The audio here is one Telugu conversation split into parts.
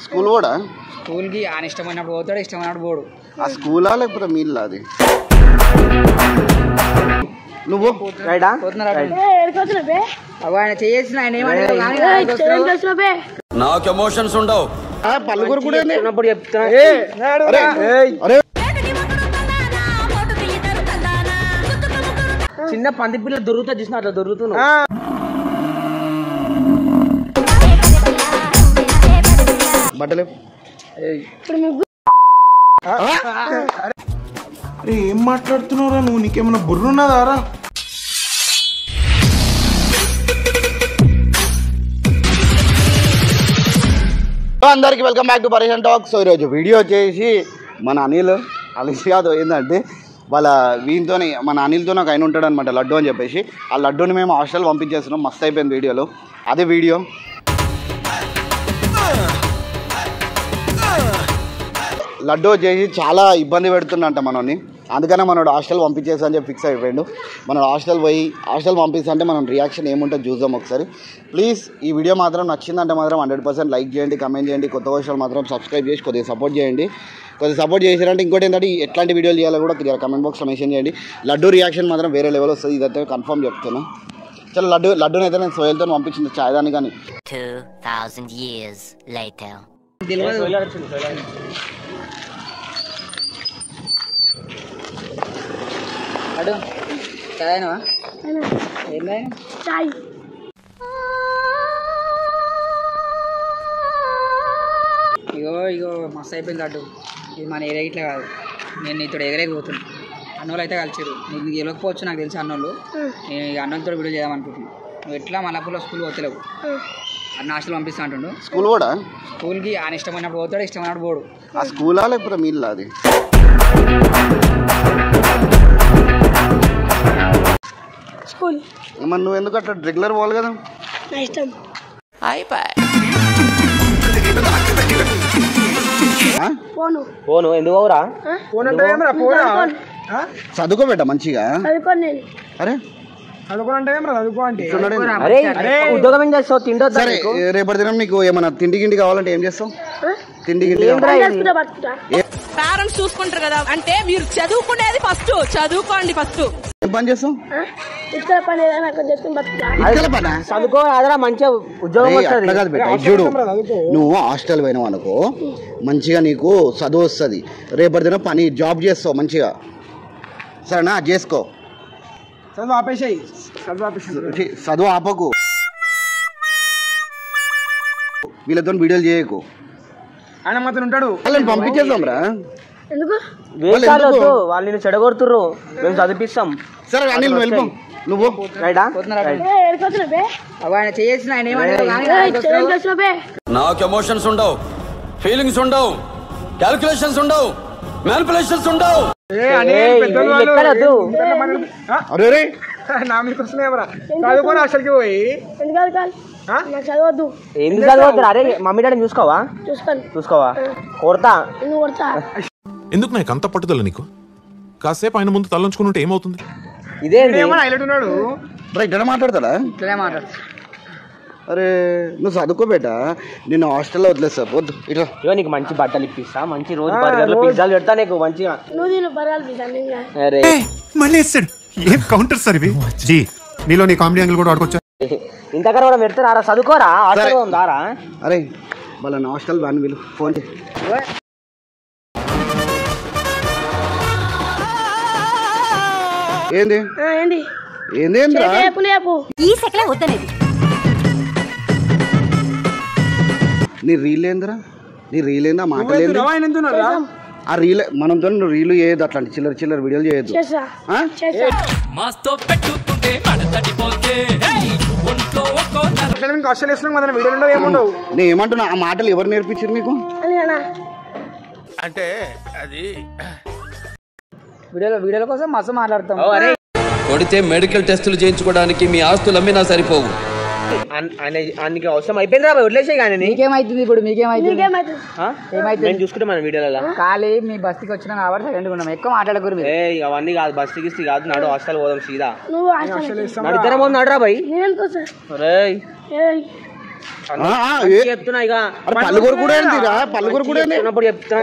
స్కూల్ కూడా స్కూల్కి ఆయన ఇష్టమైనప్పుడు పోతాడు, ఇష్టమైనప్పుడు పోడు. ఆ స్కూలా లేకపోతే మీల్లా అది? నువ్వు ఆయన చేసిన ఆయన నాకు ఎమోషన్స్ ఉండవు. పలుగురు కూడా చెప్తున్నా చిన్న పంది పిల్ల దొరుకుతా చూసిన అట్లా దొరుకుతున్నా. బట్టలు ఏం మాట్లాడుతున్నావురా నువ్వు? నీకేమన్నా బుర్రున్నదారా? అందరికి welcome back to Pareshan talk. So ఈరోజు వీడియో వచ్చేసి మన అనిల్ యాదవ్ ఏంటంటే వాళ్ళ వీనితో మన అనిల్తో నాకు ఆయన ఉంటాడు అనమాట, లడ్డు అని చెప్పేసి. ఆ లడ్డూని మేము హాస్టల్ పంపించేస్తున్నాం. మస్తు అయిపోయింది వీడియోలో. అదే వీడియో లడ్డు వచ్చేసి చాలా ఇబ్బంది పెడుతుందంట మనల్ని. అందుకనే మనోడు హాస్టల్ పంపించేసి అని చెప్పి ఫిక్స్ అయిపోయాడు. మనం హాస్టల్ పంపిస్తా అంటే మనం రియాక్షన్ ఏముంటుందో చూద్దాం ఒకసారి. ప్లీజ్ ఈ వీడియో మాత్రం నచ్చిందంటే మాత్రం 100% లైక్ చేయండి, కమెంట్ చేయండి. కొత్త విషయాలు మాత్రం సబ్స్క్రైబ్ చేసి కొద్దిగా సపోర్ట్ చేయండి. చేశారంటే ఇంకోటి ఏంటంటే ఎట్లాంటి వీడియోలు చేయాలో కూడా కొద్దిగా కమెంట్ బాక్స్లో మెన్షన్ చేయండి. లడ్డు రియాక్షన్ మాత్రం వేరే లెవెల్ వస్తుంది, ఇదైతే కన్ఫర్మ్ చెప్తున్నా. చాలా లడ్డూని అయితే నేను సోయల్తో పంపించింది చాయ్ దాన్ని. కానీ 2000 years later ఇగో మస్తు అయిపోయింది లడ్డు. ఇది మన ఏరియా ఇట్లా కాదు, నేను నీతో ఎగరేకపోతున్నా. అన్నోళ్ళు అయితే కలిసారు, నీకు గెలవకపోవచ్చు నాకు తెలిసి అన్నోళ్ళు. నేను అన్నంతో వీడియో చేద్దామనుకుంటున్నాను. నువ్వు ఎట్లా మళ్ళీ స్కూల్ పోతలేవు, అన్న హాస్టల్ పంపిస్తా అంటుండు. స్కూల్ కూడా స్కూల్కి ఆయన ఇష్టమైనప్పుడు పోతాడు, ఇష్టమైనప్పుడు పోడు. ఆ స్కూలా లేకపోతే మీల్లా అది? స్కూల్. మరి నువ్వు ఎందుకు అట్లా రెగ్యులర్ పోవాలి కదా? ఇష్టం. పోను ఎందుకు పోరా? చదువుకోబెట్ట మంచిగా. అరే ఉద్యోగం ఏం చేస్తావు? తింటో సరే, రేపటి దినం నీకు ఏమన్నా తిండి గిండి కావాలంటే ఏం చేస్తావు? తిండి గిండి పేరెంట్స్ చూసుకుంటారు కదా, అంటే మీరు చదువుకునేది ఫస్ట్, చదువుకోండి ఫస్ట్. ఏం పని చేస్తావు? చదువుకో, అదరా మంచిగా ఉద్యోగం అట్లా కాదు బెట్ట. చూడు, నువ్వు హాస్టల్ పోయినావు అనుకో, మంచిగా నీకు చదువు వస్తుంది. రేపటి దినం పని జాబ్ చేస్తావు మంచిగా, సరేనా? చేసుకో. చదువు ఆపకు, వీళ్ళతో వీడియోలు చేయకు. ఆయన మాత్రం ఉంటాడు, వాళ్ళని పంపించేద్దాం రా. వాళ్ళు నేను చెడగొడుతుర్రు, మేము చదివిస్తాం. సరే అనిల్ నువ్వు వెళ్ళిపో. నువ్వు ఆయన చేసిన ఆయన నాకు ఎమోషన్స్ ఉండవు, ఫీలింగ్స్ ఉండవు, క్యాల్కులేషన్స్ ఉండవు, మ్యానిపులేషన్స్ ఉండవు. అరే నా మీకు వస్తున్నాయమరా? చదువుకొని హాస్టల్కి పోయి చదవద్దు. ఎందుకు చదవద్దు? అరే మమ్మీ డాడీ చూసుకోవా? చూసుకోవా? కొడతా. ఎందుకు నాకు అంత పట్టుదల నీకు? కాసేపు ఆయన ముందు తలంచుకుంటే ఏమవుతుంది? ఇదే హైలైట్ ఉన్నాడు, ఇట్లా మాట్లాడతాడా? ఇట్లనే మాట్లాడు. అరే నువ్వు చదువుకోబెట్ట, నిన్ను హాస్టల్లో వదిలేస్తా. వద్దు ఇట్లా. ఇవో నీకు మంచి బట్టలు ఇప్పిస్తా, మంచి రోజు బర్గర్లు పిజ్జాలు పెడతా నీకు మంచిగా. అరే మళ్ళీ వేస్తాడు. ఏం కౌంటర్ సార్ ఇవి? జీ నీలో నీ కామెడీ యాంగిల్ కూడా ఆడుకోవచ్చా? ఇంతకన్నా కూడా పెడతారా? చదువుకోరా? హాస్టల్ ఉందారా? అరే వాళ్ళని హాస్టల్ బాగా వీళ్ళు ఫోన్ చేయి. ఏంది ఏంది నీ రీల్ ఏందిరా? నీ రీల్ ఏందా? మాటలేదు ఆ రీల్. మనతో రీలు చేయదు, అట్లాంటి చిల్లర వీడియోలు చేయొద్దు. నేను ఏమంటున్నా, ఆ మాటలు ఎవరు నేర్పించారు మీకు? అంటే అది వీడియోల కోసం మస్తు మాట్లాడతాం. కొడితే మెడికల్ టెస్టులు చేయించుకోవడానికి మీ ఆస్తులు అమ్మినా సరిపోవు. అన్నికి అవసరం అయిపోయింది రా, వదిలేసే. కానీ నీకేమైతుంది ఇప్పుడు? మీకేమైతుంది? చూసుకుంటే మన వీడియోలలో ఖాళీ మీ బస్తీకి వచ్చినా కాబట్టి సైలెంట్గా ఉన్నాం, ఎక్కువ మాట్లాడకూడదు. అవన్నీ కాదు, బస్తీ గిస్తీ కాదు, నాడు హాస్టల్ పోదాం సీదా. నడిద్దరం నడురా భయ్. చెప్తున్నా ఇక పల్లుగురు కూడా ఏంటిరా పల్లుగురు కూడా చిన్నప్పుడు చెప్తున్నా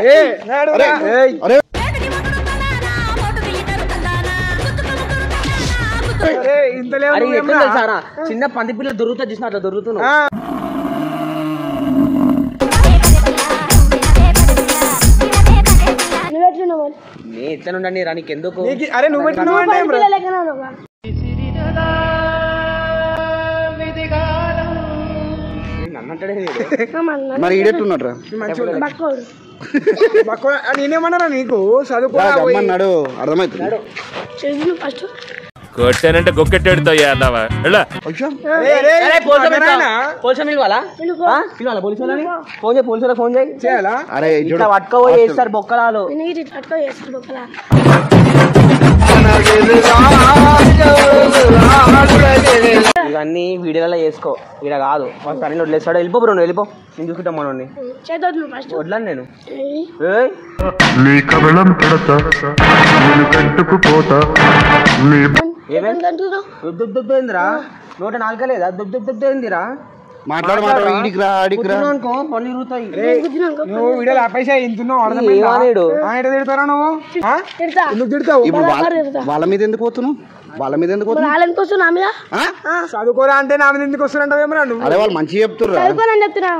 చిన్న పంది పిల్ల దొరుకుతా చూసిన అట్లా దొరుకుతున్నా నీ ఎట్లనుండండి రా నీకు ఎందుకు అరే నువ్వు నన్నంటాడే మరి ఈడెట్టున్నాడు రా నేనేమన్నారా నీకు చదువుకోమన్నాడు అర్థమవుతుంది కొట్టానంటే గొక్కెట్టాడుతో ఫోన్ చేయాలా ఇట్లా పట్టుకోపోయి వేస్తారు బొక్కలాలు ఇవన్నీ వీడియోలలో వేసుకో ఇక్కడ కాదు సరే వదిలేస్తాడు వెళ్ళిపో బ్రో వెళ్ళిపో నేను చూసుకుంటాం మనోని వడ్లాను నేను ఏందిరా 104 లేదా దుబ్బేందిరా మాట్లాడు అనుకో పళ్ళు ఇరుగుతాయి నువ్వు వీడియోలో పైసా ఎంతున్నావు నువ్వు ఎందుకు తిడతావు ఇప్పుడు వాళ్ళ మీద ఎందుకు పోతున్నావు చదువుకోరా అంటే నా మీద ఎందుకు వస్తున్నాంటావేమరా నువ్వు అరే వాళ్ళు మంచిగా చెప్తుర్రా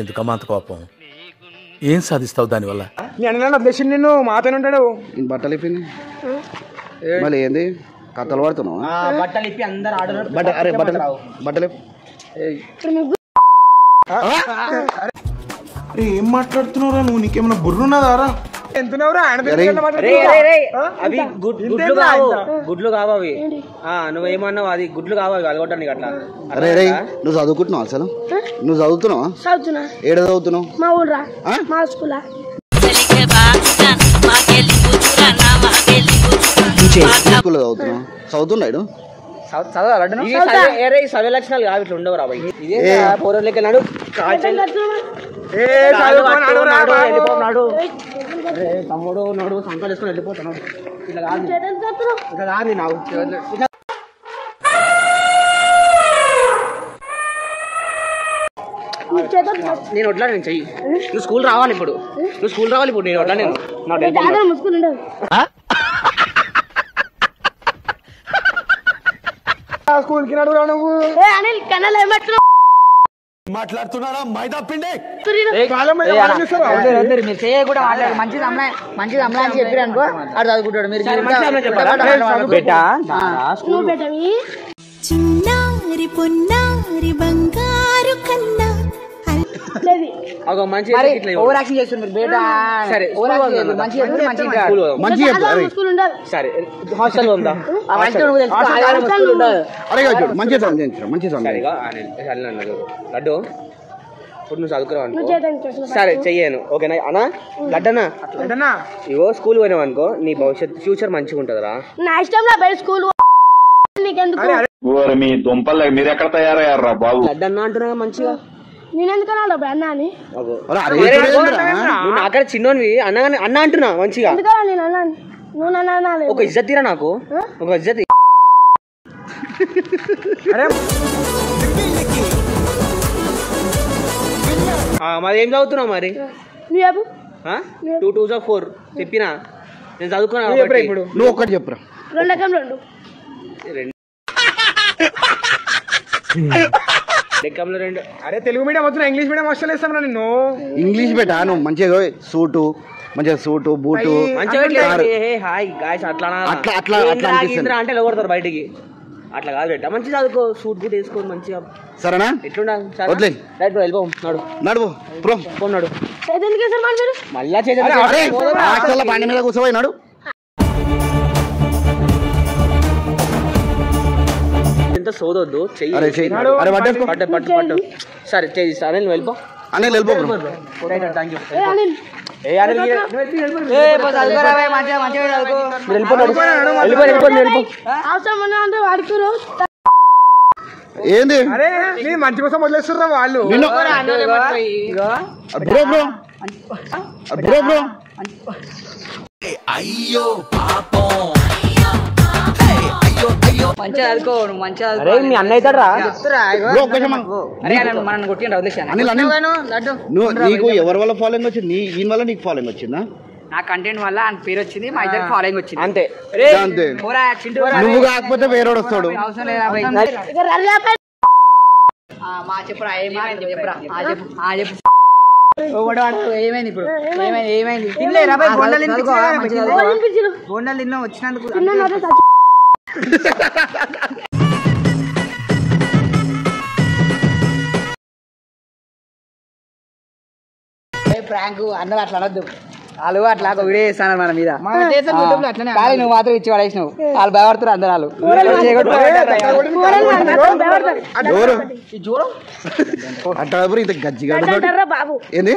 ఎందుకమ్మా అంత కోపం ఏం సాధిస్తావు దానివల్ల నీ అన్న వదిలేసి నిన్ను మాతోనే ఉంటాడు బట్టలు ఇప్పింది మళ్ళీ ఏంది కథలు పడుతున్నావు బట్టలు ఇప్పి అందరు బట్టలు ఏం మాట్లాడుతున్నావురా నువ్వు నీకేమైనా బుర్రున్నదారా ఎంతున్నావురా అవి గుడ్లు కావు అవి నువ్వేమన్నావు అది గుడ్లు కావు అవి అలగొట్టడానికి అట్లా అరే రే నువ్వు చదువుకుంటున్నావు అసలు నువ్వు చదువుతున్నావా ఏడ చదువుతున్నావు మా ఊళ్ళ మా స్కూల్ స్కూల్లో చదువుతున్నావు చదువుతున్నాడు సవే లక్షణాలు కావు ఇట్లా ఉండవు రాబాయి ఇదే పోరం లెక్క నాడు తమ్ముడు నాడు సంకలు వేసుకొని వెళ్ళిపోతాను ఇట్లా కాదు ఇట్లా కాదు నాకు నేను వడ్లా నేను చెయ్యి నువ్వు స్కూల్ రావాలి ఇప్పుడు నేను వడ్లా నేను స్కూల్ కి నడురా నువ్వు మాట్లాడుతున్నారా మైదా పిండి మీరు చేయ కూడా మాట్లాడు మంచిది అమ్మాయి అని చెప్పారు అనుకో అది చదువుకుంటాడు మీరు చిన్నారి పొన్నారి బంగారు కన్నా ఓవర్ యాక్షన్ చేస్తున్నారు బేటా సరే సరే హాస్టల్ ఉందా లడ్డు ఇప్పుడు నువ్వు చదువుకున్నావు అనుకో సరే చెయ్యాను ఓకేనా అన్నా లడ్డనా ఇవో స్కూల్ పోయినావు అనుకో నీ భవిష్యత్ ఫ్యూచర్ మంచిగా ఉంటుందిరా నా ఇష్టం స్కూల్ మీ దుంపలు మీరు ఎక్కడ తయారయ్యారా బాబు లడ్డన్నా అంటున్నా మంచిగా నేనెందుకన్నా అన్న అని నువ్వు నాకడ చిన్నోనివి అన్న అంటున్నా మంచిగా నేను అన్నాను నువ్వు నన్ను ఒక ఇజ్జత్ తీరా నాకు ఒక ఇజ్జత్ మరి ఏం చదువుతున్నావు మరి 2 2 4 చెప్పినా నేను చదువుకున్నా ఇప్పుడు నువ్వు ఒక్కటి చెప్పురా 2 అరే తెలుగు మీడియం వస్తున్నా ఇంగ్లీష్ మీడియం హాస్టల్ వేస్తాం నిన్ను ఇంగ్లీష్ పెట్టా నువ్వు మంచిగా సూటు బూటు అట్లా అంటే కొడతారు బయటికి అట్లా కాదు పెట్టా మంచిగా చదువుకో సూట్ బూట్ వేసుకో మంచిగా సరేనా ఎట్లుండా వెళ్ళిపో నడువు పోన్నాడు మళ్ళా బండి మీద కూర్చోపోయినాడు ఎంత సోదొద్దు చెయ్యి పట్టు సరే చెయ్యి సరే నువ్వు వెళ్ళిపో అనిల్ వెళ్ళిపో థ్యాంక్ యూ ఏంది అరే నీ మంచి కోసం వదిలేస్తుర్రా వాళ్ళు అయ్యో పాపం మంచిగా చదువుకో నువ్వు మంచిగా అరే మీ అన్న అవుతాడు రా మనం కొట్టిండ్రు వదిలేసాను అనిల్ నువ్వు నీకు ఎవరి వల్ల ఫాలోయింగ్ వచ్చింది ఈయన వల్ల నీకు ఫాలోయింగ్ వచ్చిందా నా కంటెంట్ వల్ల ఆయన పేరు వచ్చింది మా ఇద్దరు ఫాలోయింగ్ వచ్చింది అంతే అంతే పోరా, చింటూ. నువ్వు కాకపోతే వేరేవాడు వస్తాడు అవసరం లేదా భయ్? మా చెప్పురా ఏమైంది చెప్పురా చెప్పు ఏమైంది ఇప్పుడు ఏమైంది తినలేరా భయ్? బోండాలు తిన్నా వచ్చినందుకు ప్రాంక్ అన్నది అట్లా అనొద్దు వాళ్ళు అట్లా ఒక వీడియో చేస్తాను మన మీద కానీ నువ్వు మాత్రం ఇచ్చి పడేసినావు వాళ్ళు భయపడుతున్నారు అందరు వాళ్ళు అట్లా ఇంత గజ్జిగాడు బాబు ఏంది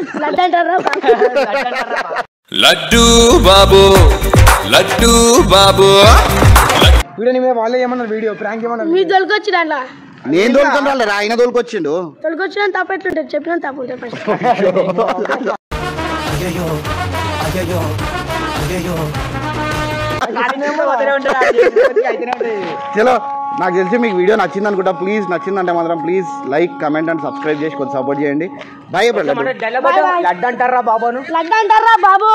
లడ్డు బాబు లడ్డు బాబు మీ దొరికొచ్చిన అట్లా నేను తోలుకుంటా ఆయన తోలుకొచ్చిండు తొలగొచ్చిన తప్పు ఎట్లుంటుంది చెప్పిన తప్పు చెప్పండి చలో నాకు తెలిసి మీకు వీడియో నచ్చింది అనుకుంటా ప్లీజ్ నచ్చిందంటే మాత్రం please like comment and subscribe చేసి కొంచెం సపోర్ట్ చేయండి బాయ్ లడ్డు అంటారా బాబు లడ్డు అంటారా బాబు